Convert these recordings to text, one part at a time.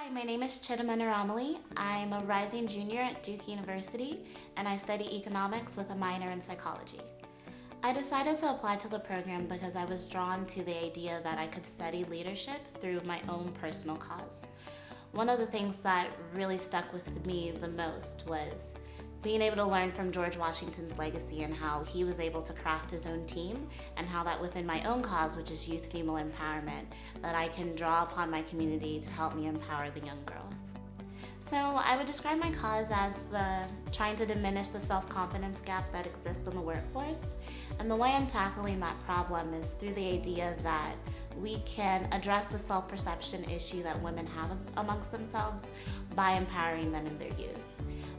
Hi, my name is Chidinma Nnoromele. I'm a rising junior at Duke University, and I study economics with a minor in psychology. I decided to apply to the program because I was drawn to the idea that I could study leadership through my own personal cause. One of the things that really stuck with me the most was being able to learn from George Washington's legacy and how he was able to craft his own team, and how that within my own cause, which is youth female empowerment, that I can draw upon my community to help me empower the young girls. So I would describe my cause as trying to diminish the self-confidence gap that exists in the workforce. And the way I'm tackling that problem is through the idea that we can address the self-perception issue that women have amongst themselves by empowering them in their youth.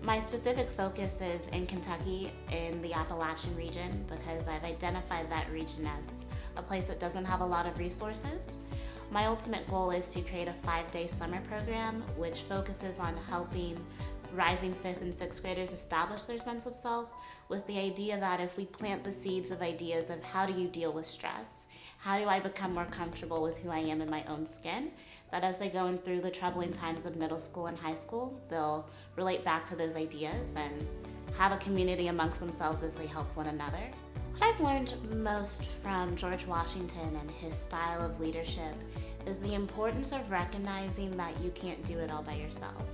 My specific focus is in Kentucky, in the Appalachian region, because I've identified that region as a place that doesn't have a lot of resources. My ultimate goal is to create a 5-day summer program which focuses on helping rising 5th and 6th graders establish their sense of self, with the idea that if we plant the seeds of ideas of how do you deal with stress, how do I become more comfortable with who I am in my own skin, that as they go in through the troubling times of middle school and high school, they'll relate back to those ideas and have a community amongst themselves as they help one another. What I've learned most from George Washington and his style of leadership is the importance of recognizing that you can't do it all by yourself.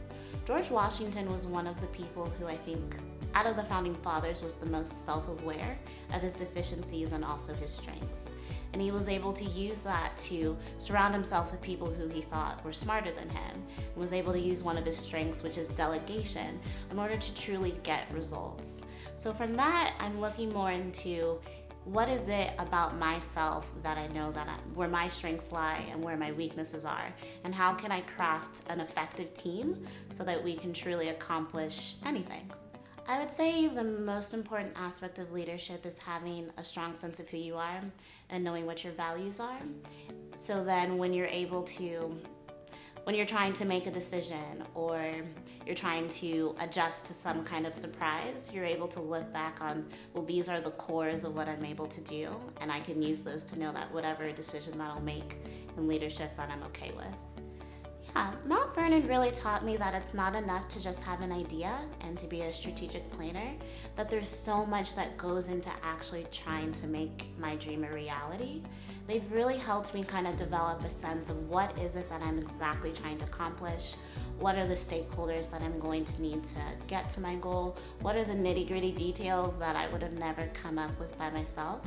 George Washington was one of the people who I think, out of the founding fathers, was the most self-aware of his deficiencies and also his strengths. And he was able to use that to surround himself with people who he thought were smarter than him, and was able to use one of his strengths, which is delegation, in order to truly get results. So from that, I'm looking more into what is it about myself that I know where my strengths lie and where my weaknesses are, and how can I craft an effective team so that we can truly accomplish anything. I would say the most important aspect of leadership is having a strong sense of who you are and knowing what your values are. So then when you're trying to make a decision or you're trying to adjust to some kind of surprise, you're able to look back on, well, these are the cores of what I'm able to do, and I can use those to know that whatever decision that I'll make in leadership that I'm okay with. Mount Vernon really taught me that it's not enough to just have an idea and to be a strategic planner, that there's so much that goes into actually trying to make my dream a reality. They've really helped me kind of develop a sense of what is it that I'm exactly trying to accomplish, what are the stakeholders that I'm going to need to get to my goal, what are the nitty-gritty details that I would have never come up with by myself.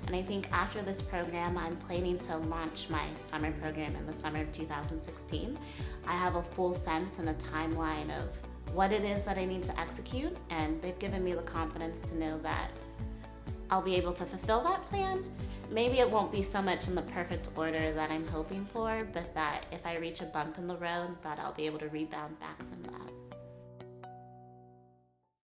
And I think after this program, I'm planning to launch my summer program in the summer of 2016. I have a full sense and a timeline of what it is that I need to execute, and they've given me the confidence to know that I'll be able to fulfill that plan. Maybe it won't be so much in the perfect order that I'm hoping for, but that if I reach a bump in the road, that I'll be able to rebound back from that.